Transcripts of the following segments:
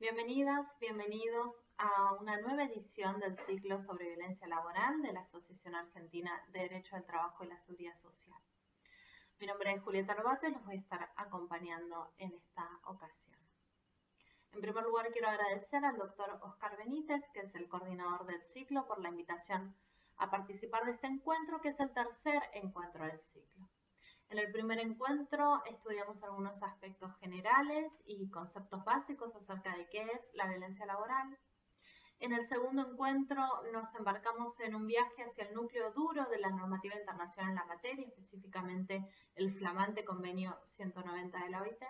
Bienvenidas, bienvenidos a una nueva edición del ciclo sobre violencia laboral de la Asociación Argentina de Derecho al Trabajo y la Seguridad Social. Mi nombre es Julieta Robato y los voy a estar acompañando en esta ocasión. En primer lugar, quiero agradecer al doctor Oscar Benítez, que es el coordinador del ciclo, por la invitación a participar de este encuentro, que es el tercer encuentro del ciclo. En el primer encuentro estudiamos algunos aspectos generales y conceptos básicos acerca de qué es la violencia laboral. En el segundo encuentro nos embarcamos en un viaje hacia el núcleo duro de la normativa internacional en la materia, específicamente el flamante convenio 190 de la OIT.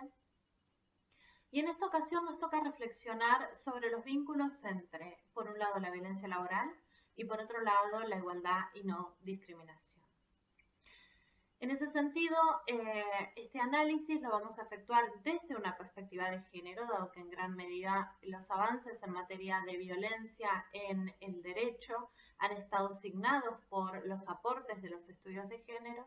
Y en esta ocasión nos toca reflexionar sobre los vínculos entre, por un lado, la violencia laboral y por otro lado, la igualdad y no discriminación. En ese sentido, este análisis lo vamos a efectuar desde una perspectiva de género, dado que en gran medida los avances en materia de violencia en el derecho han estado signados por los aportes de los estudios de género.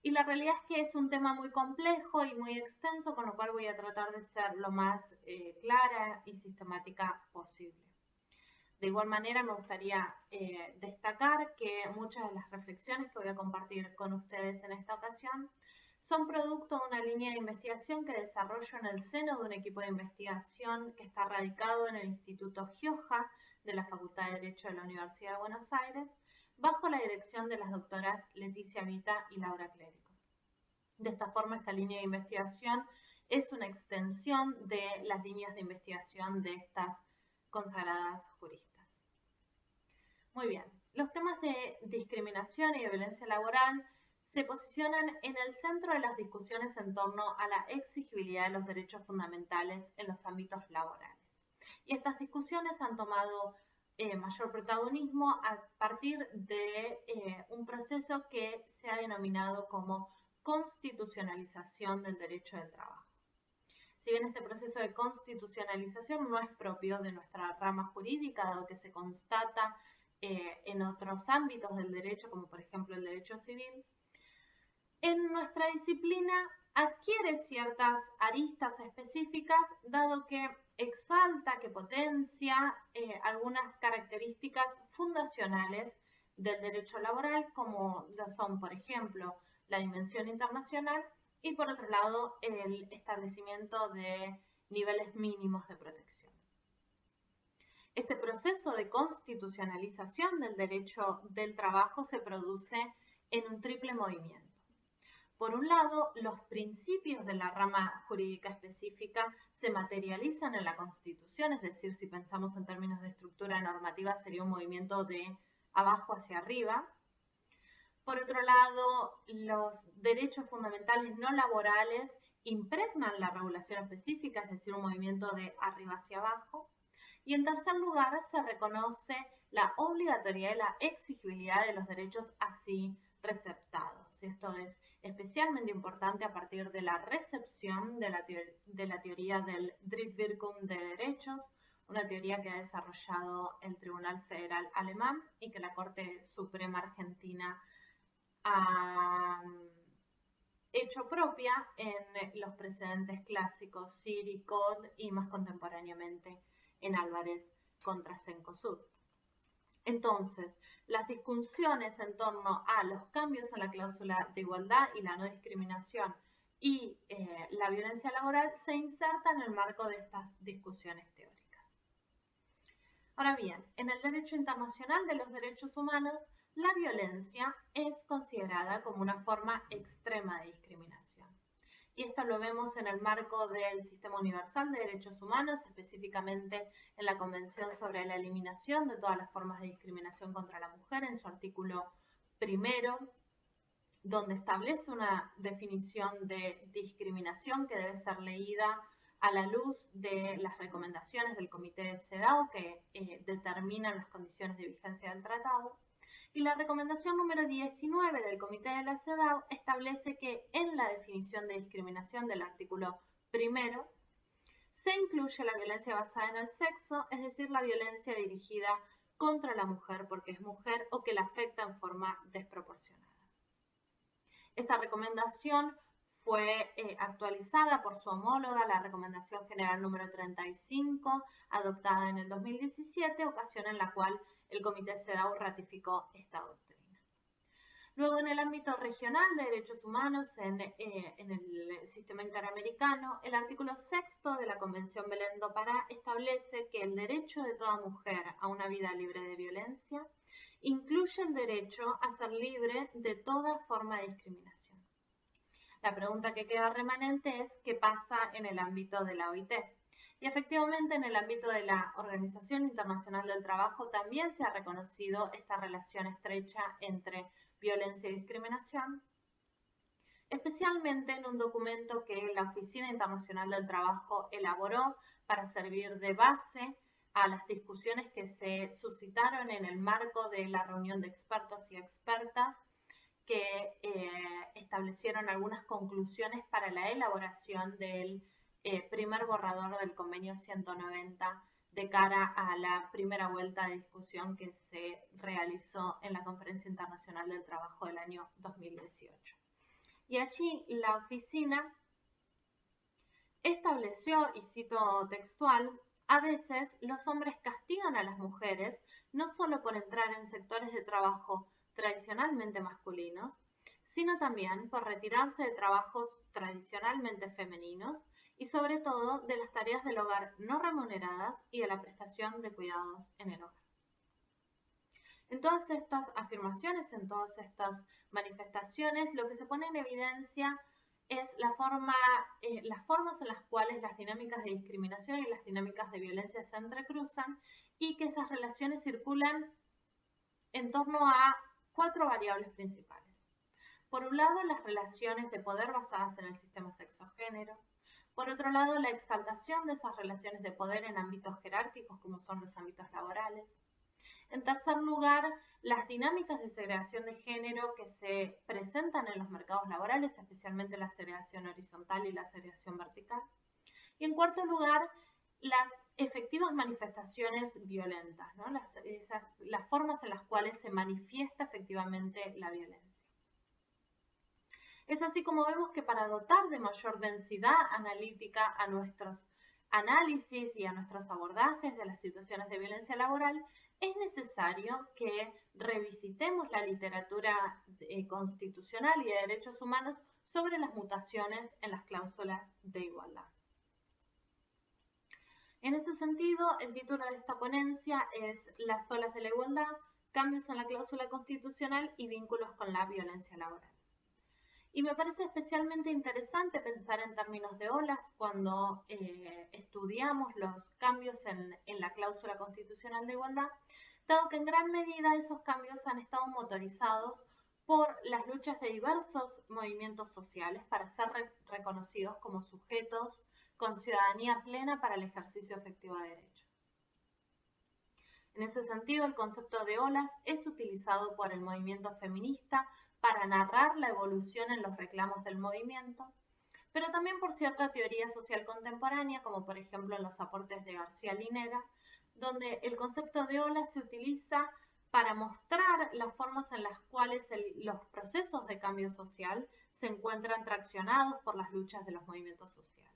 Y la realidad es que es un tema muy complejo y muy extenso, con lo cual voy a tratar de ser lo más clara y sistemática posible. De igual manera, me gustaría destacar que muchas de las reflexiones que voy a compartir con ustedes en esta ocasión son producto de una línea de investigación que desarrollo en el seno de un equipo de investigación que está radicado en el Instituto Gioja de la Facultad de Derecho de la Universidad de Buenos Aires, bajo la dirección de las doctoras Leticia Vita y Laura Clérico. De esta forma, esta línea de investigación es una extensión de las líneas de investigación de estas consagradas juristas. Muy bien, los temas de discriminación y de violencia laboral se posicionan en el centro de las discusiones en torno a la exigibilidad de los derechos fundamentales en los ámbitos laborales. Y estas discusiones han tomado mayor protagonismo a partir de un proceso que se ha denominado como constitucionalización del derecho del trabajo. Si bien este proceso de constitucionalización no es propio de nuestra rama jurídica, dado que se constata en otros ámbitos del derecho, como por ejemplo el derecho civil, en nuestra disciplina adquiere ciertas aristas específicas, dado que exalta, que potencia algunas características fundacionales del derecho laboral, como lo son, por ejemplo, la dimensión internacional y, por otro lado, el establecimiento de niveles mínimos de protección. Este proceso de constitucionalización del derecho del trabajo se produce en un triple movimiento. Por un lado, los principios de la rama jurídica específica se materializan en la Constitución, es decir, si pensamos en términos de estructura normativa, sería un movimiento de abajo hacia arriba. Por otro lado, los derechos fundamentales no laborales impregnan la regulación específica, es decir, un movimiento de arriba hacia abajo. Y en tercer lugar, se reconoce la obligatoriedad y la exigibilidad de los derechos así receptados. Esto es especialmente importante a partir de la recepción de la teoría del Drittwirkung de derechos, una teoría que ha desarrollado el Tribunal Federal Alemán y que la Corte Suprema Argentina ha hecho propia en los precedentes clásicos Siri, Cod y más contemporáneamente en Álvarez contra Cencosud. Entonces, las discusiones en torno a los cambios en la cláusula de igualdad y la no discriminación y la violencia laboral se insertan en el marco de estas discusiones teóricas. Ahora bien, en el derecho internacional de los derechos humanos, la violencia es considerada como una forma extrema de discriminación. Y esto lo vemos en el marco del Sistema Universal de Derechos Humanos, específicamente en la Convención sobre la Eliminación de todas las formas de discriminación contra la mujer, en su artículo primero, donde establece una definición de discriminación que debe ser leída a la luz de las recomendaciones del Comité de CEDAW que determinan las condiciones de vigencia del tratado. Y la recomendación número 19 del Comité de la CEDAW establece que en la definición de discriminación del artículo primero se incluye la violencia basada en el sexo, es decir, la violencia dirigida contra la mujer porque es mujer o que la afecta en forma desproporcionada. Esta recomendación fue actualizada por su homóloga, la Recomendación General número 35, adoptada en el 2017, ocasión en la cual el Comité CEDAW ratificó esta doctrina. Luego, en el ámbito regional de derechos humanos, en el sistema interamericano, el artículo 6 de la Convención Belém do Pará establece que el derecho de toda mujer a una vida libre de violencia incluye el derecho a ser libre de toda forma de discriminación. La pregunta que queda remanente es ¿qué pasa en el ámbito de la OIT? Y efectivamente, en el ámbito de la Organización Internacional del Trabajo también se ha reconocido esta relación estrecha entre violencia y discriminación, especialmente en un documento que la Oficina Internacional del Trabajo elaboró para servir de base a las discusiones que se suscitaron en el marco de la reunión de expertos y expertas que establecieron algunas conclusiones para la elaboración del primer borrador del convenio 190 de cara a la primera vuelta de discusión que se realizó en la Conferencia Internacional del Trabajo del año 2018. Y allí la oficina estableció, y cito textual, a veces los hombres castigan a las mujeres no solo por entrar en sectores de trabajo tradicionalmente masculinos, sino también por retirarse de trabajos tradicionalmente femeninos y sobre todo de las tareas del hogar no remuneradas y de la prestación de cuidados en el hogar. En todas estas afirmaciones, en todas estas manifestaciones, lo que se pone en evidencia es las formas en las cuales las dinámicas de discriminación y las dinámicas de violencia se entrecruzan y que esas relaciones circulan en torno a 4 variables principales. Por un lado, las relaciones de poder basadas en el sistema sexo-género. Por otro lado, la exaltación de esas relaciones de poder en ámbitos jerárquicos como son los ámbitos laborales. En tercer lugar, las dinámicas de segregación de género que se presentan en los mercados laborales, especialmente la segregación horizontal y la segregación vertical. Y en cuarto lugar, las efectivas manifestaciones violentas, ¿no? las formas en las cuales se manifiesta efectivamente la violencia. Es así como vemos que para dotar de mayor densidad analítica a nuestros análisis y a nuestros abordajes de las situaciones de violencia laboral, es necesario que revisitemos la literatura constitucional y de derechos humanos sobre las mutaciones en las cláusulas de igualdad. En ese sentido, el título de esta ponencia es Las olas de la igualdad, cambios en la cláusula constitucional y vínculos con la violencia laboral. Y me parece especialmente interesante pensar en términos de olas cuando estudiamos los cambios en la cláusula constitucional de igualdad, dado que en gran medida esos cambios han estado motorizados por las luchas de diversos movimientos sociales para ser reconocidos como sujetos con ciudadanía plena para el ejercicio efectivo de derechos. En ese sentido, el concepto de olas es utilizado por el movimiento feminista para narrar la evolución en los reclamos del movimiento, pero también por cierta teoría social contemporánea, como por ejemplo en los aportes de García Linera, donde el concepto de olas se utiliza para mostrar las formas en las cuales los procesos de cambio social se encuentran traccionados por las luchas de los movimientos sociales.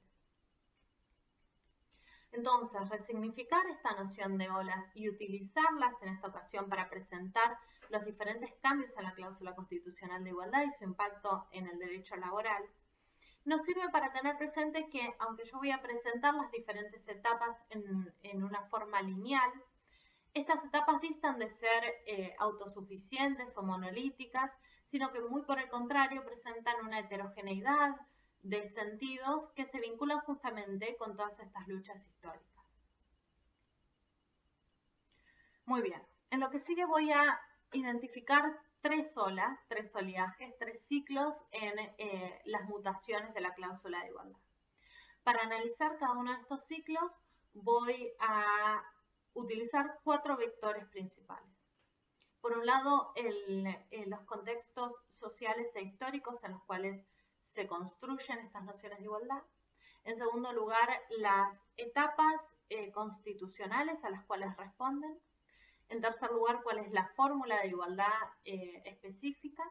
Entonces, resignificar esta noción de olas y utilizarlas en esta ocasión para presentar los diferentes cambios en la cláusula constitucional de igualdad y su impacto en el derecho laboral, nos sirve para tener presente que, aunque yo voy a presentar las diferentes etapas en una forma lineal, estas etapas distan de ser autosuficientes o monolíticas, sino que muy por el contrario presentan una heterogeneidad de sentidos que se vinculan justamente con todas estas luchas históricas. Muy bien, en lo que sigue voy a identificar 3 olas, 3 oleajes, 3 ciclos en las mutaciones de la cláusula de igualdad. Para analizar cada uno de estos ciclos voy a utilizar 4 vectores principales. Por un lado, los contextos sociales e históricos en los cuales se construyen estas nociones de igualdad. En segundo lugar, las etapas constitucionales a las cuales responden. En tercer lugar, cuál es la fórmula de igualdad específica.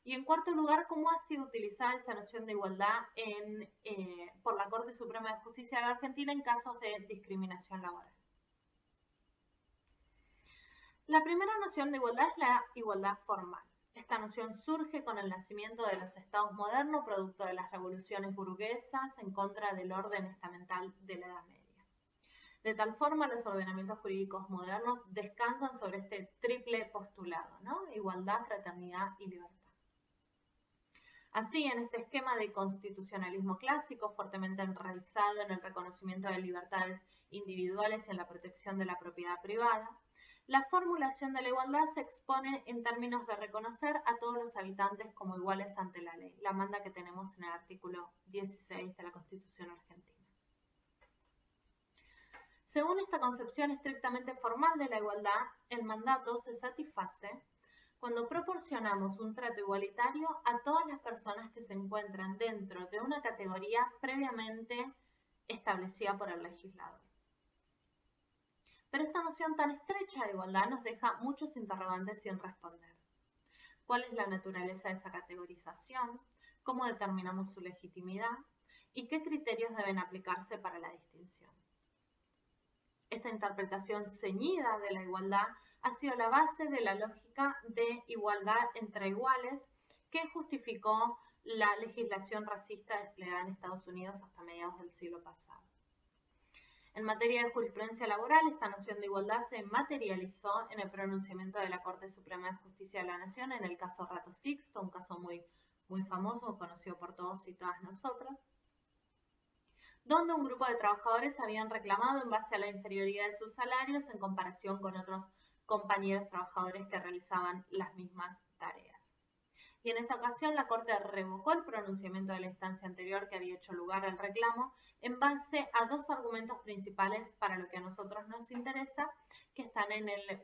Y en cuarto lugar, cómo ha sido utilizada esa noción de igualdad por la Corte Suprema de Justicia de la Argentina en casos de discriminación laboral. La primera noción de igualdad es la igualdad formal. Esta noción surge con el nacimiento de los estados modernos, producto de las revoluciones burguesas en contra del orden estamental de la Edad Media. De tal forma, los ordenamientos jurídicos modernos descansan sobre este triple postulado, ¿no? Igualdad, fraternidad y libertad. Así, en este esquema de constitucionalismo clásico, fuertemente enraizado en el reconocimiento de libertades individuales y en la protección de la propiedad privada, la formulación de la igualdad se expone en términos de reconocer a todos los habitantes como iguales ante la ley, la manda que tenemos en el artículo 16 de la Constitución argentina. Según esta concepción estrictamente formal de la igualdad, el mandato se satisface cuando proporcionamos un trato igualitario a todas las personas que se encuentran dentro de una categoría previamente establecida por el legislador. Pero esta noción tan estrecha de igualdad nos deja muchos interrogantes sin responder. ¿Cuál es la naturaleza de esa categorización? ¿Cómo determinamos su legitimidad? ¿Y qué criterios deben aplicarse para la distinción? Esta interpretación ceñida de la igualdad ha sido la base de la lógica de igualdad entre iguales que justificó la legislación racista desplegada en Estados Unidos hasta mediados del siglo pasado. En materia de jurisprudencia laboral, esta noción de igualdad se materializó en el pronunciamiento de la Corte Suprema de Justicia de la Nación en el caso Rato Sixto, un caso muy famoso, conocido por todos y todas nosotras, donde un grupo de trabajadores habían reclamado en base a la inferioridad de sus salarios en comparación con otros compañeros trabajadores que realizaban las mismas tareas. Y en esa ocasión la Corte revocó el pronunciamiento de la instancia anterior que había hecho lugar al reclamo en base a dos argumentos principales para lo que a nosotros nos interesa, que están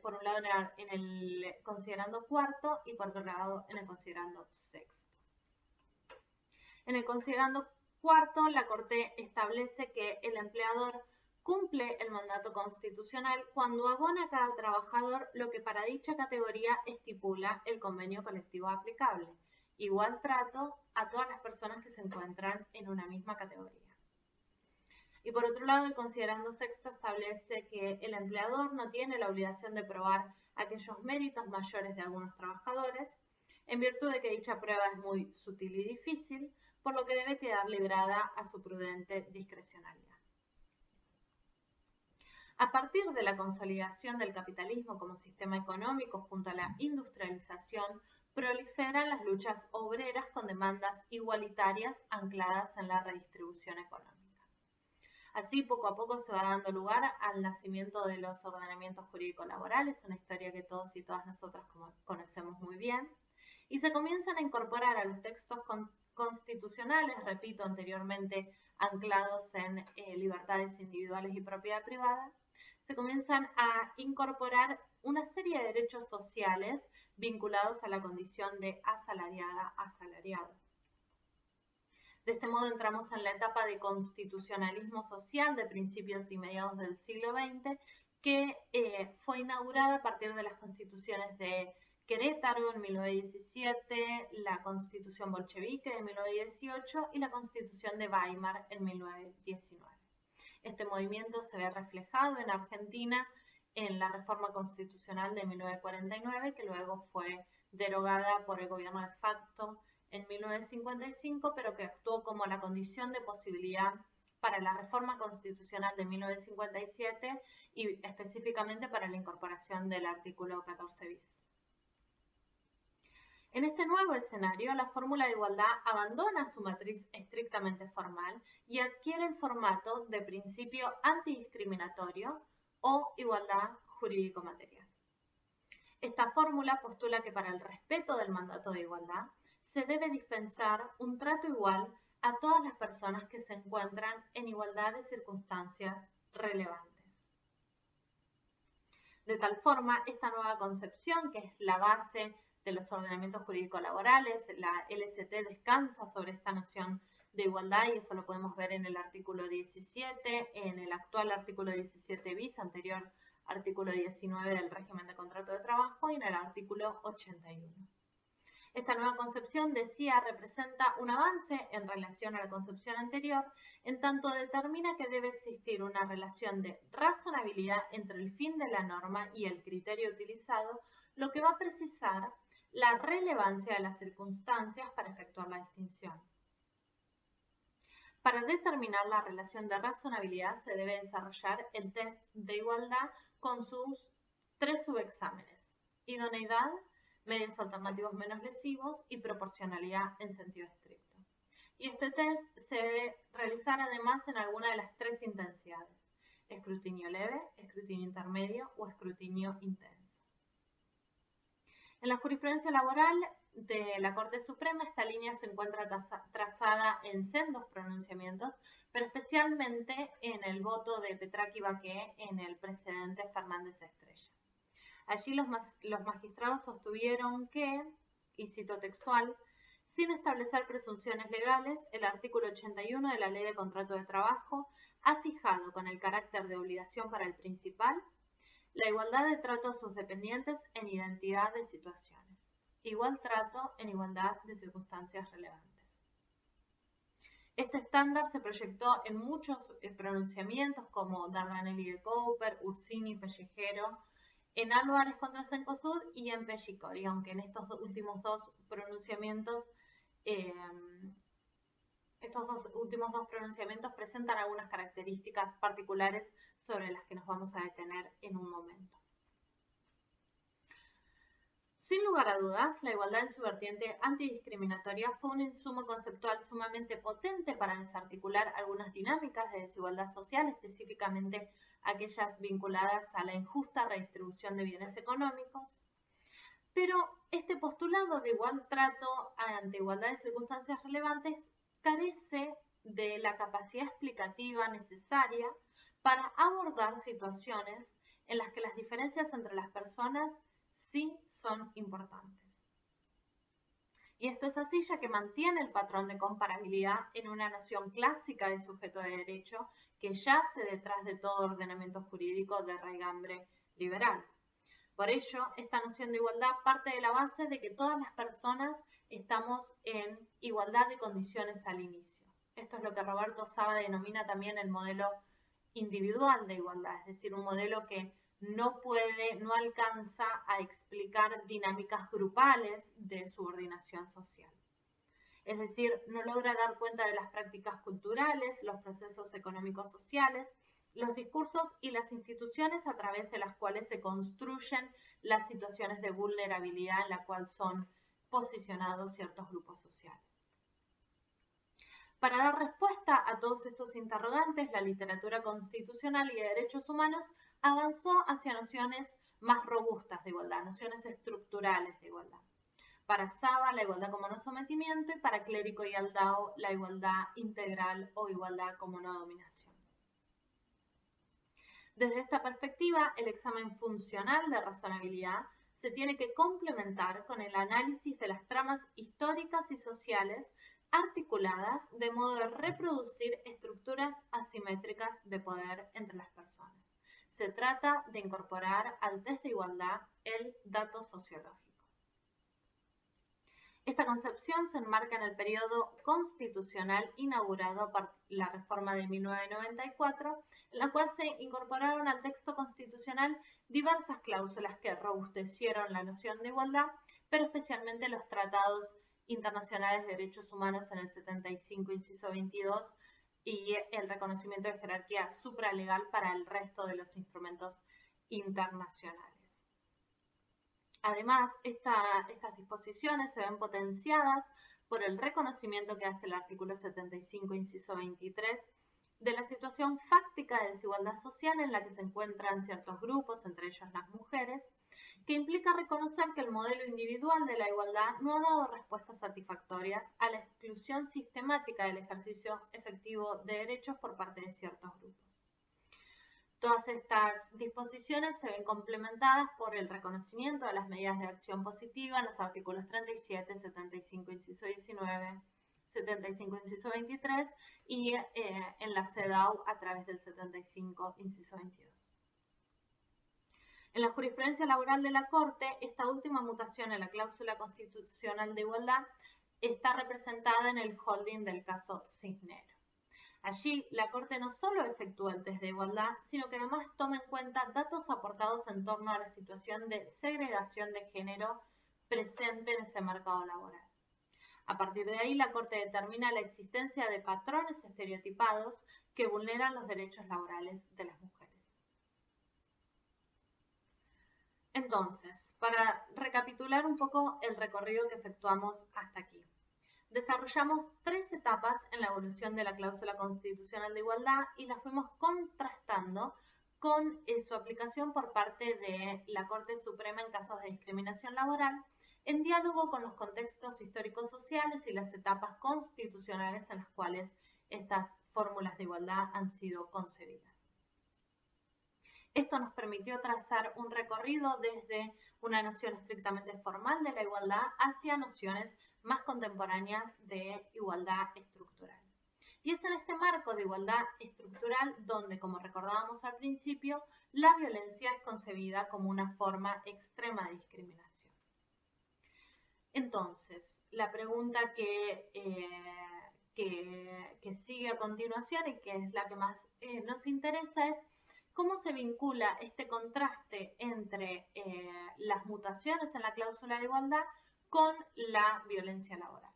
por un lado en el considerando cuarto y por otro lado en el considerando sexto. En el considerando cuarto, la Corte establece que el empleador cumple el mandato constitucional cuando abona a cada trabajador lo que para dicha categoría estipula el convenio colectivo aplicable. Igual trato a todas las personas que se encuentran en una misma categoría. Y por otro lado, el considerando sexto establece que el empleador no tiene la obligación de probar aquellos méritos mayores de algunos trabajadores, en virtud de que dicha prueba es muy sutil y difícil, por lo que debe quedar librada a su prudente discrecionalidad. A partir de la consolidación del capitalismo como sistema económico junto a la industrialización, proliferan las luchas obreras con demandas igualitarias ancladas en la redistribución económica. Así, poco a poco se va dando lugar al nacimiento de los ordenamientos jurídicos laborales, una historia que todos y todas nosotras conocemos muy bien, y se comienzan a incorporar a los textos constitucionales, repito, anteriormente anclados en libertades individuales y propiedad privada, se comienzan a incorporar una serie de derechos sociales vinculados a la condición de asalariada, asalariado. De este modo entramos en la etapa de constitucionalismo social de principios y mediados del siglo XX, que fue inaugurada a partir de las constituciones de Querétaro en 1917, la Constitución bolchevique de 1918 y la Constitución de Weimar en 1919. Este movimiento se ve reflejado en Argentina en la reforma constitucional de 1949, que luego fue derogada por el gobierno de facto en 1955, pero que actuó como la condición de posibilidad para la reforma constitucional de 1957 y específicamente para la incorporación del artículo 14 bis. En este nuevo escenario, la fórmula de igualdad abandona su matriz estrictamente formal y adquiere el formato de principio antidiscriminatorio o igualdad jurídico-material. Esta fórmula postula que para el respeto del mandato de igualdad se debe dispensar un trato igual a todas las personas que se encuentran en igualdad de circunstancias relevantes. De tal forma, esta nueva concepción, que es la base de los ordenamientos jurídicos laborales, la LST descansa sobre esta noción de igualdad y eso lo podemos ver en el artículo 17, en el actual artículo 17 bis, anterior artículo 19 del régimen de contrato de trabajo y en el artículo 81. Esta nueva concepción, decía, representa un avance en relación a la concepción anterior, en tanto determina que debe existir una relación de razonabilidad entre el fin de la norma y el criterio utilizado, lo que va a precisar la relevancia de las circunstancias para efectuar la distinción. Para determinar la relación de razonabilidad se debe desarrollar el test de igualdad con sus 3 subexámenes: idoneidad, medios alternativos menos lesivos y proporcionalidad en sentido estricto. Y este test se debe realizar además en alguna de las 3 intensidades: escrutinio leve, escrutinio intermedio o escrutinio intenso. En la jurisprudencia laboral de la Corte Suprema, esta línea se encuentra trazada en sendos pronunciamientos, pero especialmente en el voto de Petraki Baqué en el precedente Fernández Estrella. Allí los magistrados sostuvieron que, y cito textual, sin establecer presunciones legales, el artículo 81 de la Ley de Contrato de Trabajo ha fijado con el carácter de obligación para el principal la igualdad de trato a sus dependientes en identidad de situaciones, igual trato en igualdad de circunstancias relevantes. Este estándar se proyectó en muchos pronunciamientos como Dardanelli de Cooper, Ursini, Pellejero, en Álvarez contra Cencosud y en Pellicori, aunque en estos últimos dos pronunciamientos presentan algunas características particulares sobre las que nos vamos a detener en un momento. Sin lugar a dudas, la igualdad en su vertiente antidiscriminatoria fue un insumo conceptual sumamente potente para desarticular algunas dinámicas de desigualdad social, específicamente aquellas vinculadas a la injusta redistribución de bienes económicos. Pero este postulado de igual trato ante igualdad de circunstancias relevantes carece de la capacidad explicativa necesaria para abordar situaciones en las que las diferencias entre las personas sí son importantes. Y esto es así ya que mantiene el patrón de comparabilidad en una noción clásica de sujeto de derecho que yace detrás de todo ordenamiento jurídico de raigambre liberal. Por ello, esta noción de igualdad parte de la base de que todas las personas estamos en igualdad de condiciones al inicio. Esto es lo que Roberto Saba denomina también el modelo individual de igualdad, es decir, un modelo que no alcanza a explicar dinámicas grupales de subordinación social. Es decir, no logra dar cuenta de las prácticas culturales, los procesos económicos sociales, los discursos y las instituciones a través de las cuales se construyen las situaciones de vulnerabilidad en la cual son posicionados ciertos grupos sociales. Para dar respuesta a todos estos interrogantes, la literatura constitucional y de derechos humanos avanzó hacia nociones más robustas de igualdad, nociones estructurales de igualdad. Para Saba, la igualdad como no sometimiento, y para Clérico y Aldao, la igualdad integral o igualdad como no dominación. Desde esta perspectiva, el examen funcional de razonabilidad se tiene que complementar con el análisis de las tramas históricas y sociales articuladas de modo de reproducir estructuras asimétricas de poder entre las personas. Se trata de incorporar al test de igualdad el dato sociológico. Esta concepción se enmarca en el periodo constitucional inaugurado por la reforma de 1994, en la cual se incorporaron al texto constitucional diversas cláusulas que robustecieron la noción de igualdad, pero especialmente los tratados internacionales de derechos humanos en el 75, inciso 22, y el reconocimiento de jerarquía supralegal para el resto de los instrumentos internacionales. Además, estas disposiciones se ven potenciadas por el reconocimiento que hace el artículo 75, inciso 23, de la situación fáctica de desigualdad social en la que se encuentran ciertos grupos, entre ellos las mujeres, que implica reconocer que el modelo individual de la igualdad no ha dado respuestas satisfactorias a la exclusión sistemática del ejercicio efectivo de derechos por parte de ciertos grupos. Todas estas disposiciones se ven complementadas por el reconocimiento de las medidas de acción positiva en los artículos 37, 75, inciso 19, 75, inciso 23 y en la CEDAW a través del 75, inciso 22. En la jurisprudencia laboral de la Corte, esta última mutación en la cláusula constitucional de igualdad está representada en el holding del caso Cisneros. Allí, la Corte no solo efectúa el test de igualdad, sino que además toma en cuenta datos aportados en torno a la situación de segregación de género presente en ese mercado laboral. A partir de ahí, la Corte determina la existencia de patrones estereotipados que vulneran los derechos laborales de las mujeres. Entonces, para recapitular un poco el recorrido que efectuamos hasta aquí. Desarrollamos 3 etapas en la evolución de la cláusula constitucional de igualdad y las fuimos contrastando con su aplicación por parte de la Corte Suprema en casos de discriminación laboral, en diálogo con los contextos históricos sociales y las etapas constitucionales en las cuales estas fórmulas de igualdad han sido concebidas. Esto nos permitió trazar un recorrido desde una noción estrictamente formal de la igualdad hacia nociones más contemporáneas de igualdad estructural. Y es en este marco de igualdad estructural donde, como recordábamos al principio, la violencia es concebida como una forma extrema de discriminación. Entonces, la pregunta que sigue a continuación y que es la que más nos interesa es ¿cómo se vincula este contraste entre las mutaciones en la cláusula de igualdad con la violencia laboral?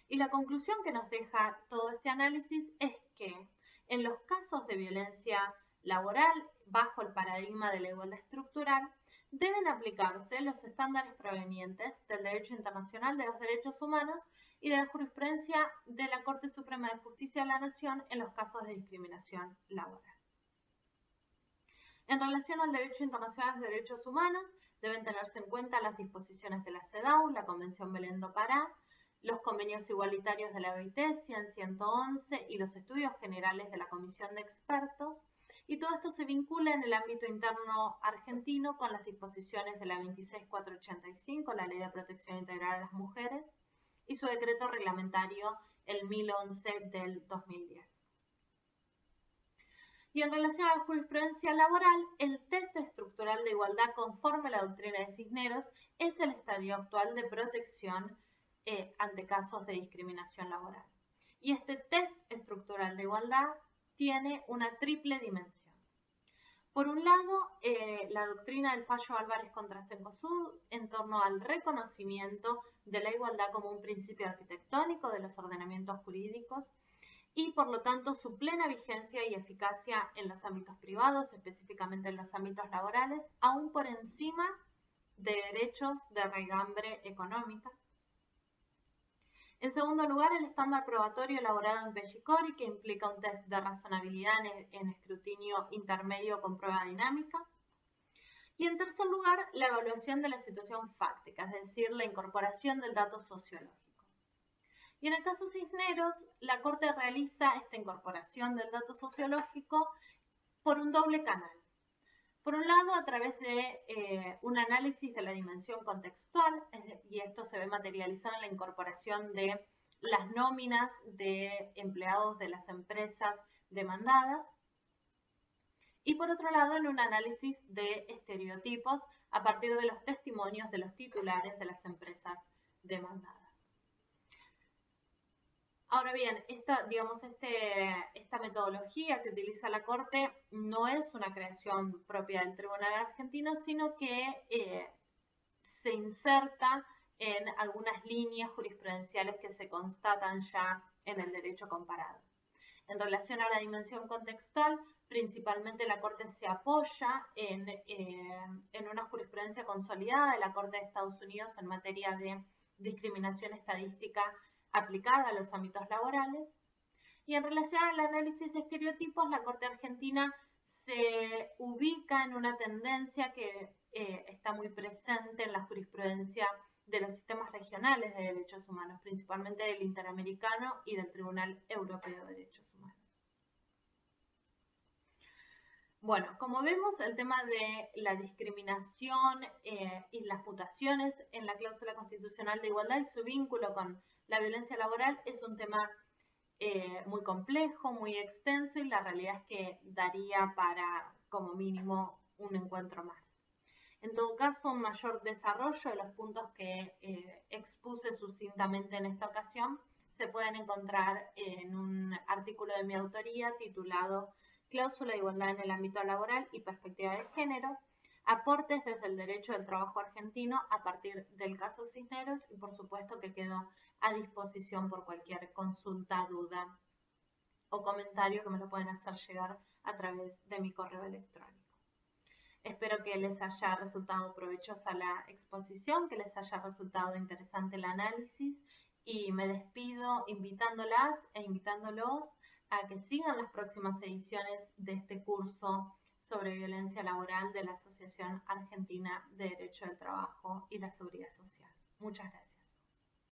Y la conclusión que nos deja todo este análisis es que en los casos de violencia laboral, bajo el paradigma de la igualdad estructural, deben aplicarse los estándares provenientes del derecho internacional de los derechos humanos y de la jurisprudencia de la Corte Suprema de Justicia de la Nación en los casos de discriminación laboral. En relación al derecho internacional de derechos humanos, deben tenerse en cuenta las disposiciones de la CEDAW, la Convención Belém do Pará, los convenios igualitarios de la OIT, 111 y los estudios generales de la Comisión de Expertos, y todo esto se vincula en el ámbito interno argentino con las disposiciones de la 26485, la Ley de Protección Integral a las Mujeres, y su decreto reglamentario, el 1011 del 2010. Y en relación a la jurisprudencia laboral, el test estructural de igualdad conforme a la doctrina de Cisneros es el estadio actual de protección ante casos de discriminación laboral. Y este test estructural de igualdad tiene una triple dimensión. Por un lado, la doctrina del fallo Álvarez contra Cencosud en torno al reconocimiento de la igualdad como un principio arquitectónico de los ordenamientos jurídicos y por lo tanto su plena vigencia y eficacia en los ámbitos privados, específicamente en los ámbitos laborales, aún por encima de derechos de raigambre económica. En segundo lugar, el estándar probatorio elaborado en Pellicori, que implica un test de razonabilidad en escrutinio intermedio con prueba dinámica. Y en tercer lugar, la evaluación de la situación fáctica, es decir, la incorporación del dato sociológico. Y en el caso Cisneros, la Corte realiza esta incorporación del dato sociológico por un doble canal. Por un lado, a través de un análisis de la dimensión contextual, y esto se ve materializado en la incorporación de las nóminas de empleados de las empresas demandadas. Y por otro lado, en un análisis de estereotipos a partir de los testimonios de los titulares de las empresas demandadas. Ahora bien, esta metodología que utiliza la Corte no es una creación propia del Tribunal Argentino, sino que se inserta en algunas líneas jurisprudenciales que se constatan ya en el derecho comparado. En relación a la dimensión contextual, principalmente la Corte se apoya en una jurisprudencia consolidada de la Corte de Estados Unidos en materia de discriminación estadística aplicada a los ámbitos laborales. Y en relación al análisis de estereotipos, la Corte Argentina se ubica en una tendencia que está muy presente en la jurisprudencia de los sistemas regionales de derechos humanos, principalmente del Interamericano y del Tribunal Europeo de Derechos Humanos. Bueno, como vemos, el tema de la discriminación y las mutaciones en la cláusula constitucional de igualdad y su vínculo con la violencia laboral es un tema muy complejo, muy extenso, y la realidad es que daría para, como mínimo, un encuentro más. En todo caso, un mayor desarrollo de los puntos que expuse sucintamente en esta ocasión se pueden encontrar en un artículo de mi autoría titulado Cláusula de igualdad en el ámbito laboral y perspectiva de género, aportes desde el derecho del trabajo argentino a partir del caso Cisneros, y por supuesto que quedo a disposición por cualquier consulta, duda o comentario que me lo pueden hacer llegar a través de mi correo electrónico. Espero que les haya resultado provechosa la exposición, que les haya resultado interesante el análisis, y me despido invitándolas e invitándolos a que sigan las próximas ediciones de este curso sobre violencia laboral de la Asociación Argentina de Derecho del Trabajo y la Seguridad Social. Muchas gracias.